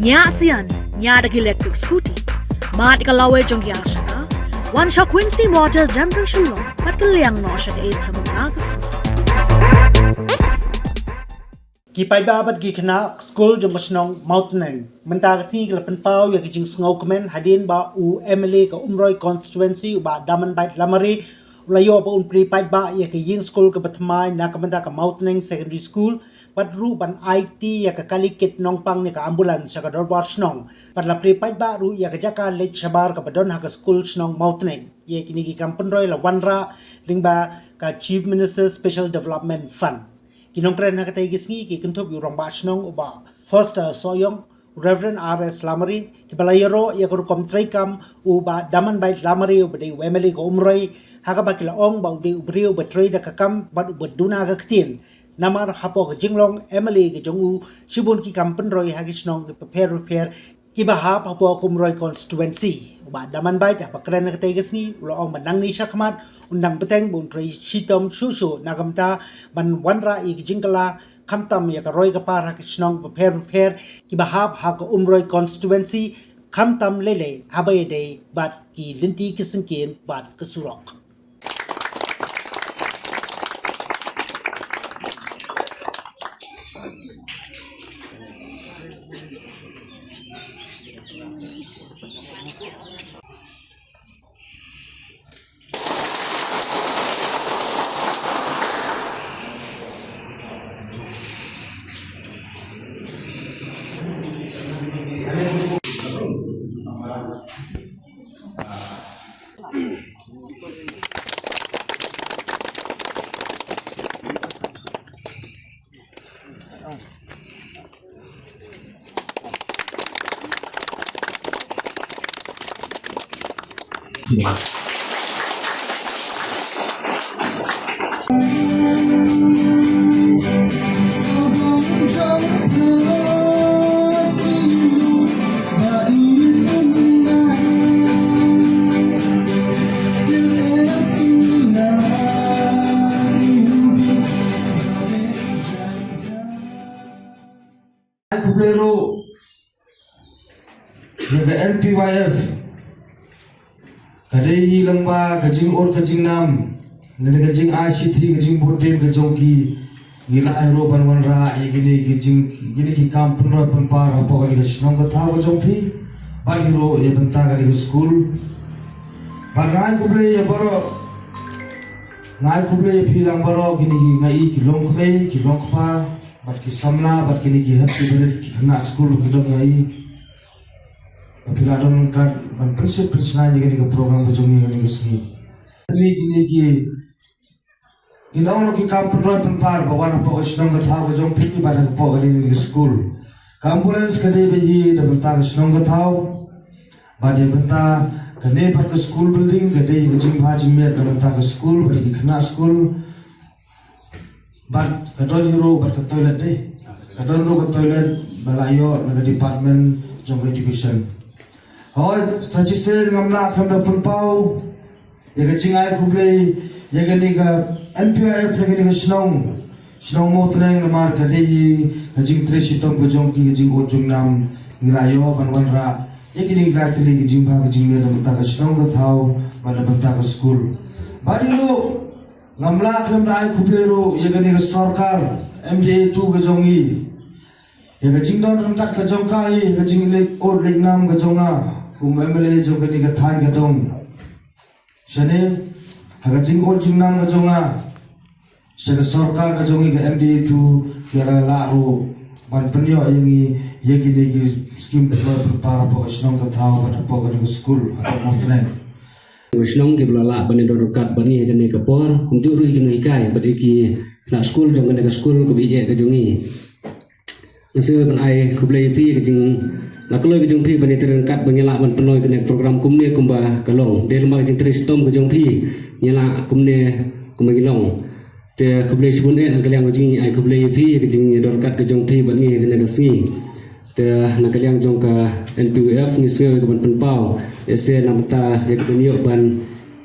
nya sian nya de electric scooty mat ka lawe jong ya shaka one shot Quincy Motors Damping Shulong pat ka liang no shaka e thamna kas ki pai ba bat ki khana school jong snong mountain man ta ka si ka pen pau ya ki jing sngo comment hadin ba u MLA ka umroi constituency ba daman bait lamari layo ba un pri pai ba ya ki ying school ka batmai na ka manda ka mountain secondary school pat ru ban IT ya ka kalikit nong pang ni ka ambulance sa ka dorbar snong pat la pri pai ba ru ya ka jaka le chabar ka badon ha ka school snong mountain ye ki ni ki kampan roi la wanra lingba ka chief minister special development fund kinong kren na katay gisngi ki kinthop yu rong ba snong uba first soyong Reverend R.S. Lamari ki balayero ya ko kom traikam uba daman bait lamari uba de wemeli ko umroy haga bakila ong ba de ubriu ba trade ka kam bad uba duna ga ktin namar hapo ka jinglong Emily ki jongu chibun ki kampen roy hagi snong ki prepare ki ba ha hapo kumroy constituency uba daman bait apa kren na katay gisngi ulo ong manang ni syakmat undang beteng bun tray shitom shushu nagamta ban wanra i ki jingkala kamtam ya ka roy ka par ha kisnong prepare ki bahab ha ka umroy constituency kamtam lele habay day bat ki linti kisingkin bat kasurok Kublero the NPYF kadai lamba kajing or kajing nam nene kajing ICT kajing boarding kajongki gila aero banwanra igini kajing gini ki kampun ro panpar apo kali kasnong ka thaw kajongpi bal hero ye banta kali school bangai kuble ye baro ngai kuble philang baro gini ki ngai ki longkme ki longkha bat ki samla bat kini ki happy birthday ki khana school kidong ngai apila don kan ban prinsip na ni ka program bujung ni ni sni ni kini ki inong ki kam pro par bawan po snong ka thaw bujung phi ba ka po kali ni school ambulance ka de bi da banta ka snong ka thaw ba de banta ka ne par ka school building ka de jing bha jing me da banta ka school ba ki khana school but kadol hero but ka toilet deh kadol ro ka toilet balayo na department jong education hoy sajise ngamla khamda punpau ye ka jingai kuble ye ka ni ka NPF le ka snong mo treng mar ka de ka jing tresitong ko jong ki jing o jong nam nglayo banwan ra ye ki ni class le ki jing ba ka jing me da ka snong ka thau ba da ka school bari lo ngamla khamda ai kublero ye ka ni ka sarkar MJ 2 ka jongi ye ka jing don kat ka jong kai ka jing le or le nam ka jonga kum MLA jo ka ni ka than ka dong chane ha jing or jing nam ka jonga sa ka sarkar ka jongi ka MD 2 kera la ro ban panyo yangi ye ki ni ki scheme para po snong ka thau ba po ka ni school ha mo tren Wisnong ki blala bani dorukat bani kene kapor untuk ri kene kai badi ki na school jong kene school ko bi ke jongi nase ban ai ku blai ti ke jing la ko ke jong pi bani terkat bani la ban penoi kene program kumne kumba kalong del ma jing tristom ke jong pi nyala kumne kumagilong te ku blai sibun e kaliang jing ai ku blai pi ke jing dorukat ke jong pi bani kene kasi te na kaliang jong ka NPWF ni se ke ban penpau ese namta ye kunyo ban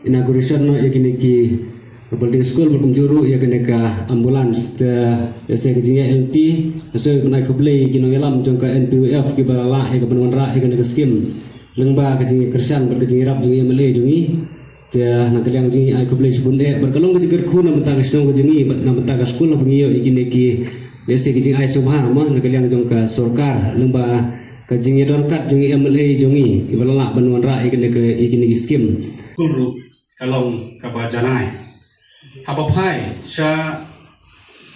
inauguration no ye kini ki Building school berkumjuru ya kena ka ambulans te se ke jinga LT so kena ke play kino yalam jong ka NPWF ki balala ya ke penuan ra ya kena ke skim lengba ke jinga kersan ber ke jinga rap jinga mele jongi te na kaliang jinga ai ke play sebun berkalong ke jinga khuna mata ke snong ke jingi na mata ka school bengiyo ikine ki se ke jinga ai subha ma na kaliang jong ka sarkar lengba ke jinga dorkat jongi MLA jongi balala penuan ra ya kena ke ikine ki skim Guru kalong kabajanai habapai sya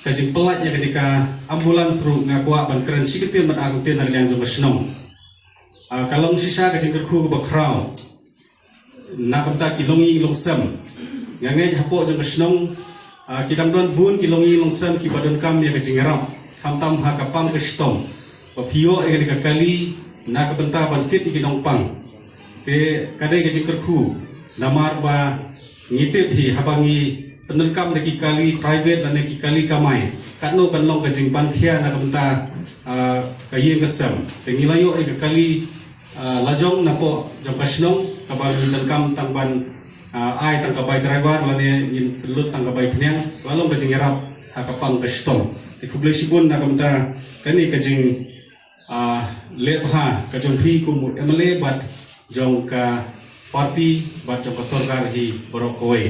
kajing pelat ya ketika ambulans ru ngakwa ban keren siketin mat aku tin yang jong snong kalong sisa kajing kerku ke bakrau na penta kilongi longsam ngangai hapo jong snong kidam don bun kilongi longsam ki badon kam ya kajing ram kam tam ha kapam ke stom papio ya ketika kali na kapenta ban kit ki pang te kadai kajing kerku namar ba ngitip hi habangi penelkam neki kali private dan neki kali kamai katno kanlong kajing pankhia na kamta kayeng kesam tengilayo ke kali lajong napo jong kasnong kabal penelkam tangban ai tangkabai driver lane yin pelut tangkabai penyang lalong kajing erap hakapang kastong ikublai sibun na kamta kani kajing lebha kajong phi kum MLA bat jong ka parti bat jong ka sarkar hi borok kowe